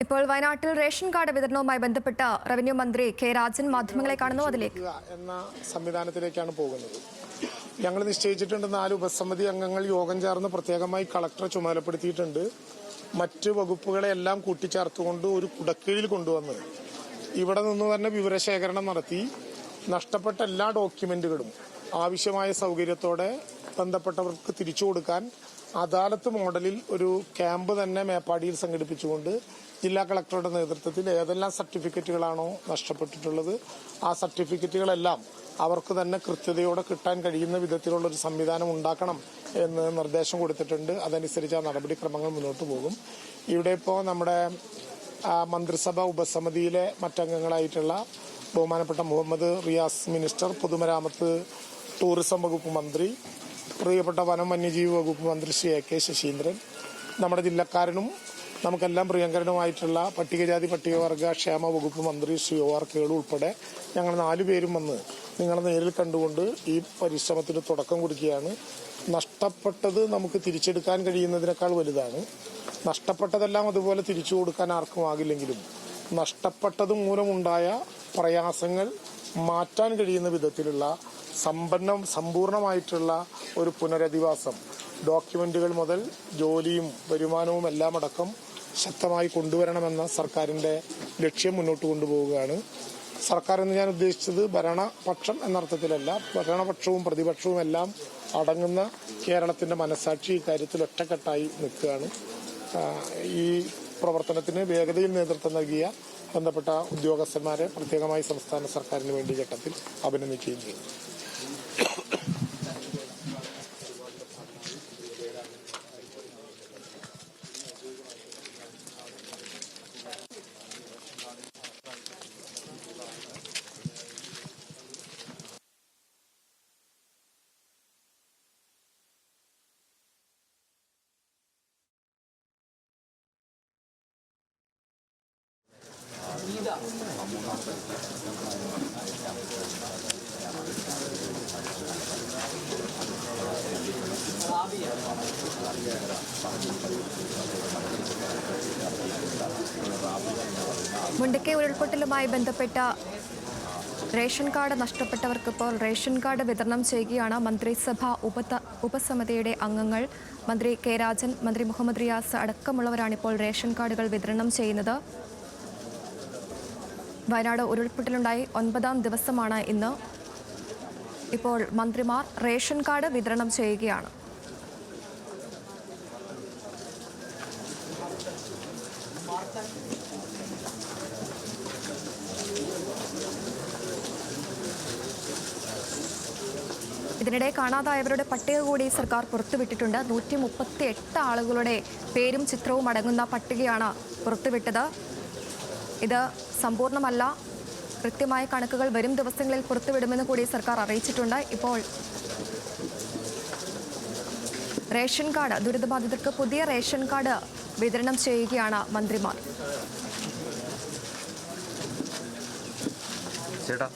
ഇപ്പോൾ വയനാട്ടിൽ ration card വിതരണവുമായി ബന്ധപ്പെട്ട റവന്യൂ മന്ത്രി കെ രാജൻ മാധ്യമങ്ങളെ കാണുന്നു. അതിലേക്ക് എന്ന സംവിധാനത്തിലേക്കാണ് പോകുന്നത്. ഞങ്ങൾ നിശ്ചയിച്ചിട്ടുണ്ട് 4 ഉപസമിതി അംഗങ്ങൾ യോഗം ചേർന്ന് പ്രത്യേകമായി കളക്ടറെ ചുമതലപ്പെടുത്തിയിട്ടുണ്ട്. മറ്റ് വകുപ്പുകളെ എല്ലാം കൂട്ടിച്ചേർത്തുകൊണ്ട് ഒരു കുടക്കീഴിൽ കൊണ്ടുവന്ന് ഇവിടെ നിന്ന് തന്നെ വിവരശേഖരണം നടത്തി നഷ്ടപ്പെട്ട എല്ലാ ഡോക്യുമെന്റുകളും ആവശ്യമായ സൗകര്യത്തോടെ ബന്ധപ്പെട്ടവർക്ക് തിരിച്ചു കൊടുക്കാൻ അദാലത്ത് മോഡലിൽ ഒരു ക്യാമ്പ് തന്നെ മേപ്പാടിയിൽ സംഘടിപ്പിച്ചുകൊണ്ട് ജില്ലാ കളക്ടറുടെ നേതൃത്വത്തിൽ ഏതെല്ലാം സർട്ടിഫിക്കറ്റുകളാണോ നഷ്ടപ്പെട്ടിട്ടുള്ളത് ആ സർട്ടിഫിക്കറ്റുകളെല്ലാം അവർക്ക് തന്നെ കൃത്യതയോടെ കിട്ടാൻ കഴിയുന്ന വിധത്തിലുള്ള ഒരു സംവിധാനം ഉണ്ടാക്കണം എന്ന് നിർദ്ദേശം കൊടുത്തിട്ടുണ്ട്. അതനുസരിച്ച് ആ നടപടിക്രമങ്ങൾ മുന്നോട്ട് പോകും. ഇവിടെ ഇപ്പോൾ നമ്മുടെ മന്ത്രിസഭ ഉപസമിതിയിലെ മറ്റംഗങ്ങളായിട്ടുള്ള ബഹുമാനപ്പെട്ട മുഹമ്മദ് റിയാസ് മിനിസ്റ്റർ, പൊതുമരാമത്ത് ടൂറിസം വകുപ്പ് മന്ത്രി, പ്രിയപ്പെട്ട വനം വന്യജീവി വകുപ്പ് മന്ത്രി ശ്രീ എ കെ ശശീന്ദ്രൻ, നമ്മുടെ ജില്ലക്കാരനും നമുക്കെല്ലാം പ്രിയങ്കരനുമായിട്ടുള്ള പട്ടികജാതി പട്ടികവർഗ ക്ഷേമ വകുപ്പ് മന്ത്രി ശ്രീ ഒ ആർ കേളു ഉൾപ്പെടെ ഞങ്ങൾ 4 പേരും വന്ന് നിങ്ങളെ നേരിൽ കണ്ടുകൊണ്ട് ഈ പരിശ്രമത്തിന് തുടക്കം കുറിക്കുകയാണ്. നഷ്ടപ്പെട്ടത് നമുക്ക് തിരിച്ചെടുക്കാൻ കഴിയുന്നതിനേക്കാൾ വലുതാണ്. നഷ്ടപ്പെട്ടതെല്ലാം അതുപോലെ തിരിച്ചു കൊടുക്കാൻ ആർക്കും ആകില്ലെങ്കിലും നഷ്ടപ്പെട്ടത് മൂലമുണ്ടായ പ്രയാസങ്ങൾ മാറ്റാൻ കഴിയുന്ന വിധത്തിലുള്ള സമ്പൂർണമായിട്ടുള്ള ഒരു പുനരധിവാസം, ഡോക്യുമെന്റുകൾ മുതൽ ജോലിയും വരുമാനവും എല്ലാം അടക്കം ശക്തമായി കൊണ്ടുവരണമെന്ന സർക്കാരിന്റെ ലക്ഷ്യം മുന്നോട്ട് കൊണ്ടുപോവുകയാണ്. സർക്കാർ എന്ന് ഞാൻ ഉദ്ദേശിച്ചത് ഭരണപക്ഷം എന്നർത്ഥത്തിലല്ല, ഭരണപക്ഷവും പ്രതിപക്ഷവും എല്ലാം അടങ്ങുന്ന കേരളത്തിന്റെ മനസാക്ഷി ഇക്കാര്യത്തിൽ ഒറ്റക്കെട്ടായി നിൽക്കുകയാണ്. ഈ പ്രവർത്തനത്തിന് വേഗതയിൽ നേതൃത്വം നൽകിയ ബന്ധപ്പെട്ട ഉദ്യോഗസ്ഥന്മാരെ പ്രത്യേകമായി സംസ്ഥാന സർക്കാരിന് വേണ്ടി ഘട്ടത്തിൽ അഭിനന്ദിക്കുകയും ചെയ്യും. മുണ്ടക്കൈ ഉരുൾപൊട്ടലുമായി ബന്ധപ്പെട്ട റേഷൻ കാർഡ് നഷ്ടപ്പെട്ടവർക്ക് ഇപ്പോൾ റേഷൻ കാർഡ് വിതരണം ചെയ്യുകയാണ് മന്ത്രിസഭ ഉപസമിതിയുടെ അംഗങ്ങൾ. മന്ത്രി കെ രാജൻ, മന്ത്രി മുഹമ്മദ് റിയാസ് അടക്കമുള്ളവരാണ് ഇപ്പോൾ റേഷൻ കാർഡുകൾ വിതരണം ചെയ്യുന്നത്. വയനാട് ഉരുൾപൊട്ടലുണ്ടായി 9ാം ദിവസമാണ് ഇന്ന്. ഇപ്പോൾ മന്ത്രിമാർ റേഷൻ കാർഡ് വിതരണം ചെയ്യുകയാണ്. ഇതിനിടെ കാണാതായവരുടെ പട്ടിക കൂടി സർക്കാർ പുറത്തുവിട്ടിട്ടുണ്ട്. 138 ആളുകളുടെ പേരും ചിത്രവും അടങ്ങുന്ന പട്ടികയാണ് പുറത്തുവിട്ടത്. ഇത് സമ്പൂർണ്ണമല്ല, കൃത്യമായ കണക്കുകൾ വരും ദിവസങ്ങളിൽ പുറത്തുവിടുമെന്ന് കൂടി സർക്കാർ അറിയിച്ചിട്ടുണ്ട്. ഇപ്പോൾ റേഷൻ കാർഡ് ദുരിതബാധിതർക്ക് പുതിയ റേഷൻ കാർഡ് വിതരണം ചെയ്യുകയാണ് മന്ത്രിമാർ. ചേട്ടാ